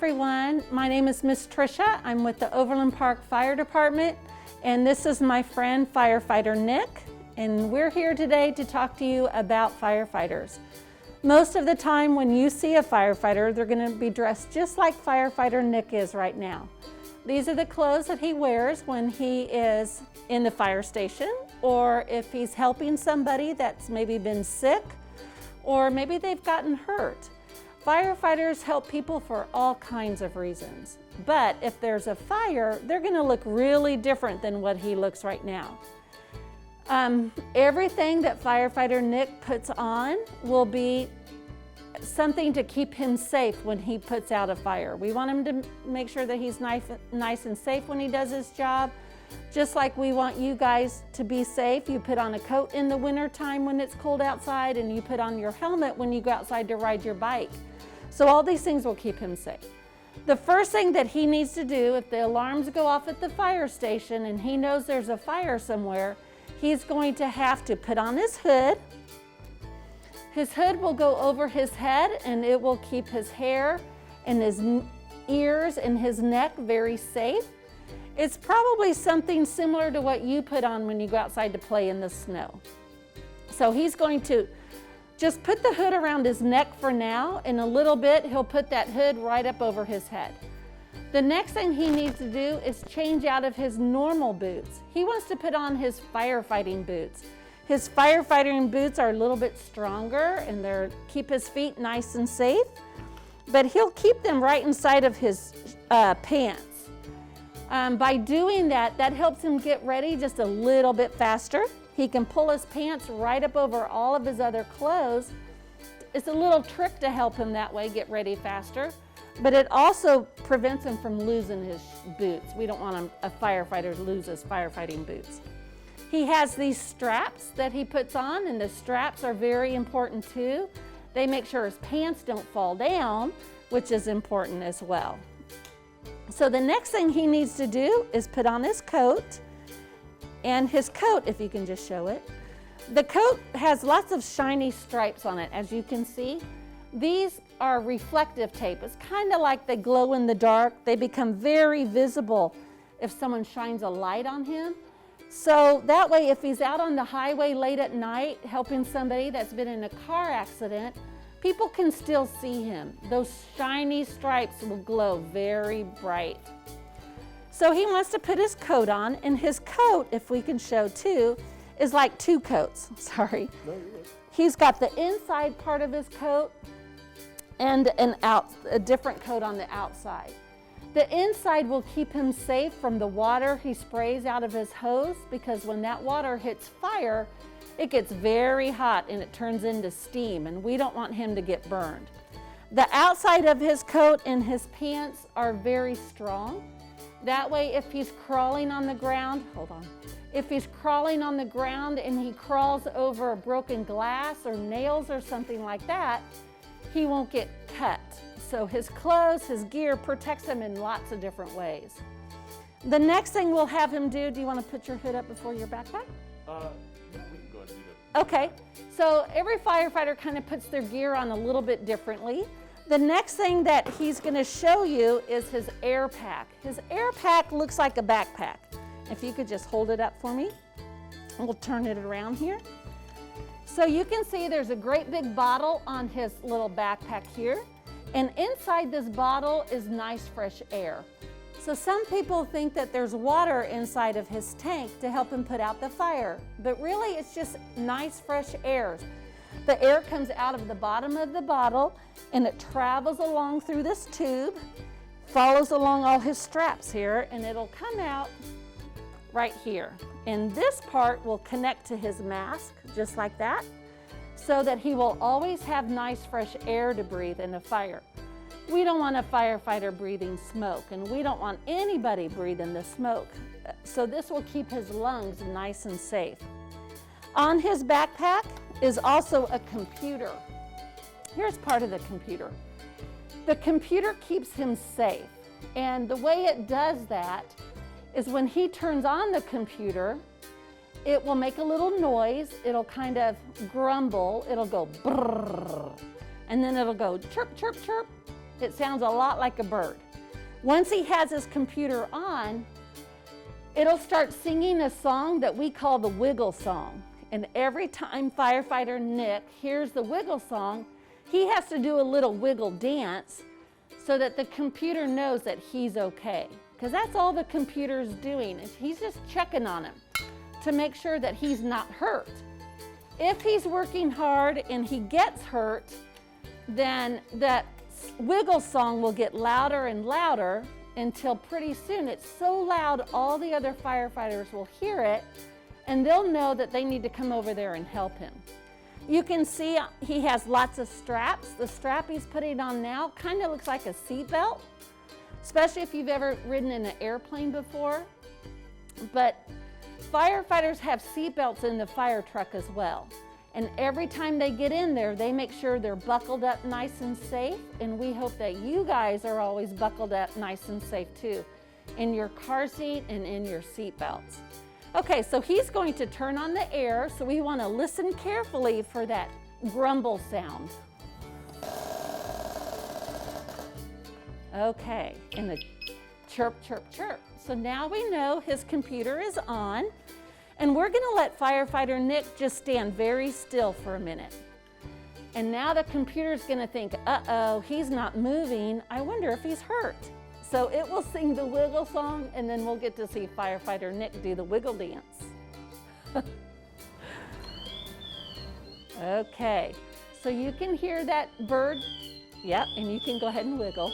everyone. My name is Miss Tricia. I'm with the Overland Park Fire Department, and this is my friend Firefighter Nick, and we're here today to talk to you about firefighters. Most of the time when you see a firefighter, they're going to be dressed just like Firefighter Nick is right now. These are the clothes that he wears when he is in the fire station, or if he's helping somebody that's maybe been sick, or maybe they've gotten hurt. Firefighters help people for all kinds of reasons, but if there's a fire, they're going to look really different than what he looks right now. Everything that Firefighter Nick puts on will be something to keep him safe when he puts out a fire. We want him to make sure that he's nice and safe when he does his job. Just like we want you guys to be safe, you put on a coat in the winter time when it's cold outside, and you put on your helmet when you go outside to ride your bike. So all these things will keep him safe. The first thing that he needs to do, if the alarms go off at the fire station and he knows there's a fire somewhere, he's going to have to put on his hood. His hood will go over his head, and it will keep his hair and his ears and his neck very safe. It's probably something similar to what you put on when you go outside to play in the snow. So he's going to just put the hood around his neck for now. In a little bit, he'll put that hood right up over his head. The next thing he needs to do is change out of his normal boots. He wants to put on his firefighting boots. His firefighting boots are a little bit stronger, and they keep his feet nice and safe, but he'll keep them right inside of his pants. By doing that, that helps him get ready just a little bit faster. He can pull his pants right up over all of his other clothes. It's a little trick to help him that way get ready faster, but it also prevents him from losing his boots. We don't want a firefighter to lose his firefighting boots. He has these straps that he puts on, and the straps are very important too. They make sure his pants don't fall down, which is important as well. So the next thing he needs to do is put on his coat. And his coat, if you can just show it, the coat has lots of shiny stripes on it, as you can see. These are reflective tape. It's kind of like they glow in the dark. They become very visible if someone shines a light on him. So that way, if he's out on the highway late at night helping somebody that's been in a car accident, people can still see him. Those shiny stripes will glow very bright. So he wants to put his coat on, and his coat, if we can show too, is like two coats. Sorry. No, you're right. He's got the inside part of his coat and a different coat on the outside. The inside will keep him safe from the water he sprays out of his hose, because when that water hits fire, it gets very hot and it turns into steam, and we don't want him to get burned. The outside of his coat and his pants are very strong. That way, if he's crawling on the ground, if he's crawling on the ground and he crawls over a broken glass or nails or something like that, he won't get cut. So his clothes, his gear protects him in lots of different ways. The next thing we'll have him do you want to put your hood up before your backpack? Yeah, we can go ahead and do that. Okay, so every firefighter kind of puts their gear on a little bit differently. The next thing that he's going to show you is his air pack. His air pack looks like a backpack. If you could just hold it up for me, we'll turn it around here. So you can see there's a great big bottle on his little backpack here, and inside this bottle is nice fresh air. So some people think that there's water inside of his tank to help him put out the fire, but really it's just nice fresh air. The air comes out of the bottom of the bottle, and it travels along through this tube, follows along all his straps here, and it'll come out right here. And this part will connect to his mask, just like that, so that he will always have nice fresh air to breathe in a fire. We don't want a firefighter breathing smoke, and we don't want anybody breathing the smoke. So this will keep his lungs nice and safe. On his backpack is also a computer. Here's part of the computer. The computer keeps him safe, and the way it does that is when he turns on the computer, it will make a little noise. It'll kind of grumble. It'll go brrrr, and then it'll go chirp, chirp, chirp, It sounds a lot like a bird. Once he has his computer on, it'll start singing a song that we call the wiggle song. And every time Firefighter Nick hears the wiggle song, he has to do a little wiggle dance so that the computer knows that he's okay. Because that's all the computer's doing, is he's just checking on him to make sure that he's not hurt. If he's working hard and he gets hurt, then that wiggle song will get louder and louder until pretty soon it's so loud all the other firefighters will hear it, and they'll know that they need to come over there and help him. You can see he has lots of straps. The strap he's putting on now kind of looks like a seat belt, especially if you've ever ridden in an airplane before. But firefighters have seat belts in the fire truck as well. And every time they get in there, they make sure they're buckled up nice and safe. And we hope that you guys are always buckled up nice and safe too, in your car seat and in your seat belts. Okay, so he's going to turn on the air, so we want to listen carefully for that grumble sound. Okay, and the chirp, chirp, chirp. So now we know his computer is on, and we're going to let Firefighter Nick just stand very still for a minute. And now the computer's going to think, uh-oh, he's not moving. I wonder if he's hurt. So it will sing the wiggle song, and then we'll get to see Firefighter Nick do the wiggle dance. Okay, so you can hear that bird. Yep, and you can go ahead and wiggle.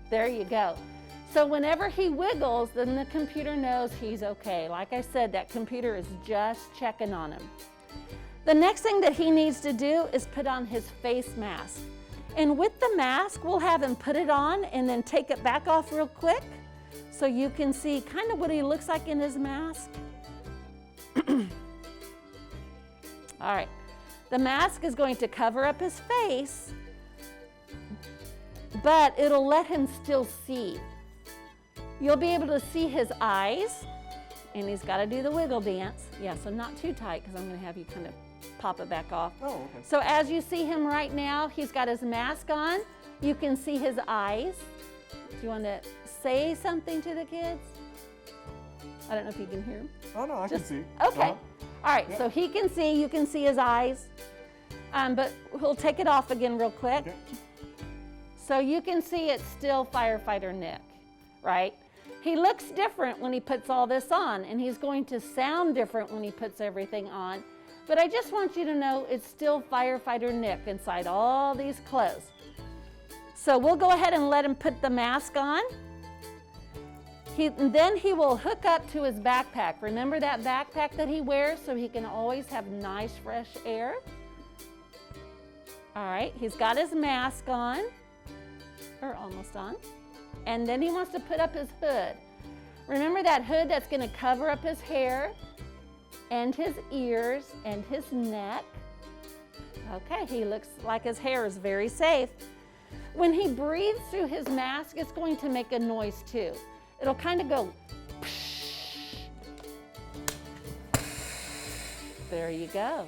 There you go. So whenever he wiggles, then the computer knows he's okay. Like I said, that computer is just checking on him. The next thing that he needs to do is put on his face mask. And with the mask, we'll have him put it on and then take it back off real quick so you can see kind of what he looks like in his mask. All right, the mask is going to cover up his face, but it'll let him still see. You'll be able to see his eyes, and he's got to do the wiggle dance. Yeah, so not too tight because I'm going to have you kind of pop it back off. Oh, okay. So as you see him right now, he's got his mask on. You can see his eyes. Do you want to say something to the kids? I don't know if you can hear him. Oh, no, I can see. Okay. All right, yeah. So he can see, you can see his eyes. But we'll take it off again real quick. Okay. So you can see it's still Firefighter Nick, right? He looks different when he puts all this on, and he's going to sound different when he puts everything on. But I just want you to know it's still Firefighter Nick inside all these clothes. So we'll go ahead and let him put the mask on. Then he will hook up to his backpack. Remember that backpack that he wears so he can always have nice fresh air? All right, he's got his mask on, or almost on. And then he wants to put up his hood. Remember that hood that's going to cover up his hair and his ears and his neck. Okay, he looks like his hair is very safe. When he breathes through his mask, it's going to make a noise too. It'll kind of go, psh. There you go.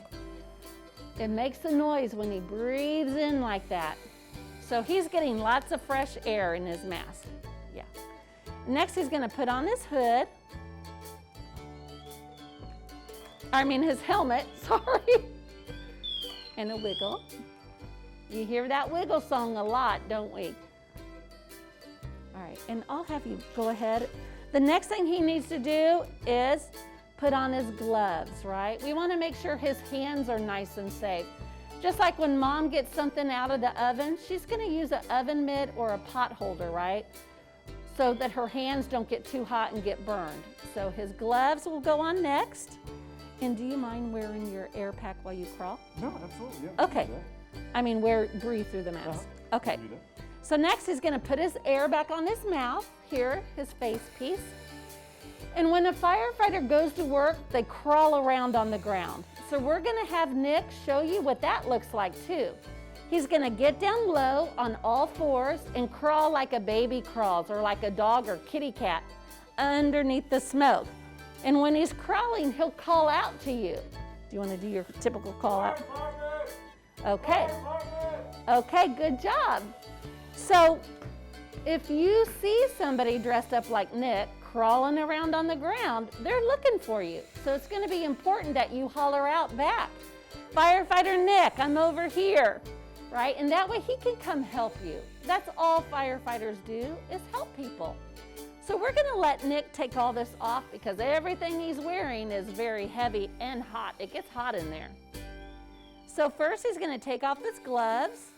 It makes a noise when he breathes in like that. So he's getting lots of fresh air in his mask. Yeah. Next, he's going to put on his hood. His helmet, sorry. And a wiggle. You hear that wiggle song a lot, don't we? All right, and I'll have you go ahead. The next thing he needs to do is put on his gloves, right? We want to make sure his hands are nice and safe. Just like when Mom gets something out of the oven, she's going to use an oven mitt or a pot holder, right? So that her hands don't get too hot and get burned. So his gloves will go on next. And do you mind wearing your air pack while you crawl? No, absolutely. Yeah, okay. Breathe through the mask. Okay. So next he's going to put his air back on his mouth, here, his face piece. And when a firefighter goes to work, they crawl around on the ground. So we're going to have Nick show you what that looks like too. He's going to get down low on all fours and crawl like a baby crawls, or like a dog or kitty cat underneath the smoke. And when he's crawling, he'll call out to you. Do you want to do your typical call out? Okay. Okay, good job. So if you see somebody dressed up like Nick crawling around on the ground, they're looking for you. So it's going to be important that you holler out back, "Firefighter Nick, I'm over here," right? And that way he can come help you. That's all firefighters do, is help people. So we're going to let Nick take all this off because everything he's wearing is very heavy and hot. It gets hot in there. So first he's going to take off his gloves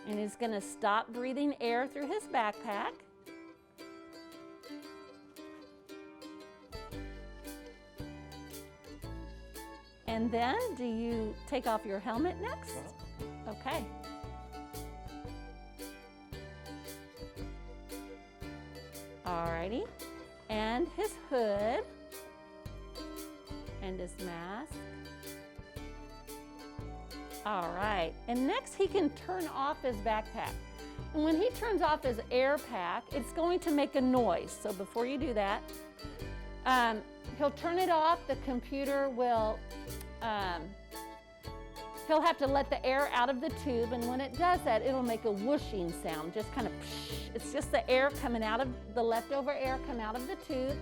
and he's going to stop breathing air through his backpack. And then, do you take off your helmet next? Okay. Alrighty. And his hood. And his mask. All right. And next he can turn off his backpack. And when he turns off his air pack, it's going to make a noise. So before you do that, he'll turn it off. The computer will, he'll have to let the air out of the tube. And when it does that, it'll make a whooshing sound, just kind of psh. It's just the air coming out of, the leftover air come out of the tube.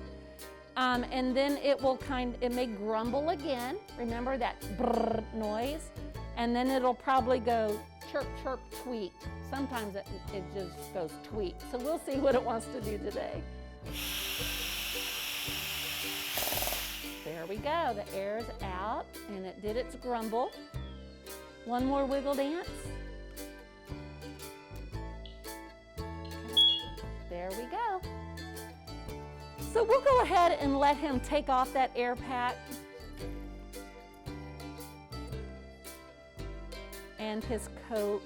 And then it will it may grumble again. Remember that brrr noise? And then it'll probably go chirp, chirp, tweet. Sometimes it just goes tweet. So we'll see what it wants to do today. There we go. The air's out and it did its grumble. One more wiggle dance. There we go. So we'll go ahead and let him take off that air pack and his coat.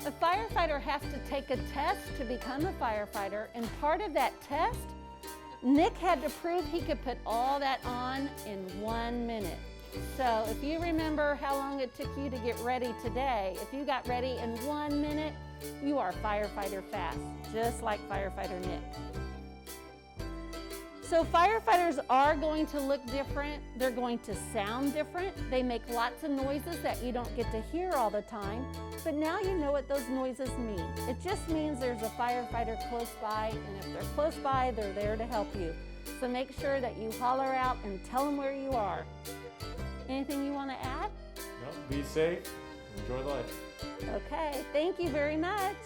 A firefighter has to take a test to become a firefighter, and part of that test, Nick had to prove he could put all that on in 1 minute. So if you remember how long it took you to get ready today, if you got ready in 1 minute, you are firefighter fast, just like Firefighter Nick. So firefighters are going to look different. They're going to sound different. They make lots of noises that you don't get to hear all the time. But now you know what those noises mean. It just means there's a firefighter close by, and if they're close by, they're there to help you. So make sure that you holler out and tell them where you are. Anything you want to add? No, be safe, enjoy life. Okay, thank you very much.